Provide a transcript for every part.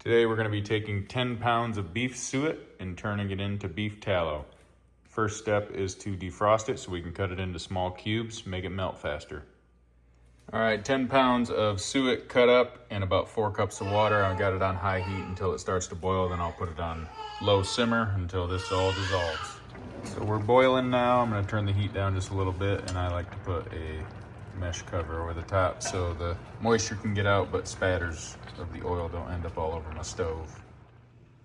Today we're going to be taking 10 pounds of beef suet and turning it into beef tallow. First step is to defrost it so we can cut it into small cubes, make it melt faster. All right, 10 pounds of suet cut up and about 4 cups of water. I got it on high heat until it starts to boil, then I'll put it on low simmer until this all dissolves. So we're boiling now. I'm going to turn the heat down just a little bit, and I like to put a mesh cover over the top so the moisture can get out, but spatters of the oil don't end up all over my stove.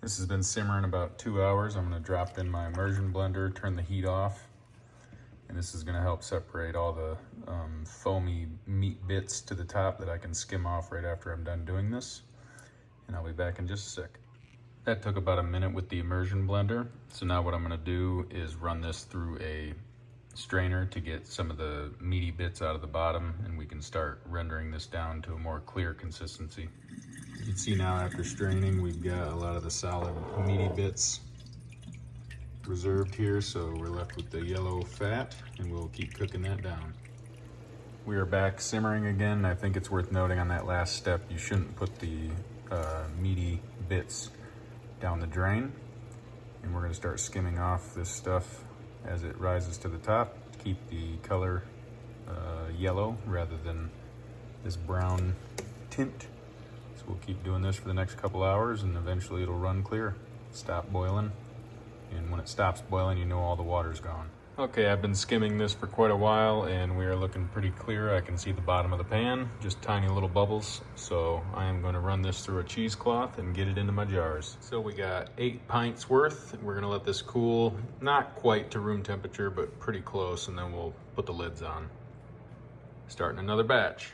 This has been simmering about 2 hours. I'm going to drop in my immersion blender, turn the heat off, and this is going to help separate all the foamy meat bits to the top that I can skim off right after I'm done doing this. And I'll be back in just a sec. That took about a minute with the immersion blender. So now what I'm going to do is run this through a strainer to get some of the meaty bits out of the bottom, and we can start rendering this down to a more clear consistency. You can see now after straining we've got a lot of the solid meaty bits reserved here, so we're left with the yellow fat, and we'll keep cooking that down. We are back simmering again. I think it's worth noting on that last step you shouldn't put the meaty bits down the drain, and we're going to start skimming off this stuff as it rises to the top. Keep the color yellow rather than this brown tint. So we'll keep doing this for the next couple hours, and eventually it'll run clear, stop boiling. And when it stops boiling, you know all the water's gone. Okay, I've been skimming this for quite a while, and we are looking pretty clear. I can see the bottom of the pan, just tiny little bubbles. So I am going to run this through a cheesecloth and get it into my jars. So we got 8 pints worth. We're going to let this cool, not quite to room temperature, but pretty close, and then we'll put the lids on. Starting another batch.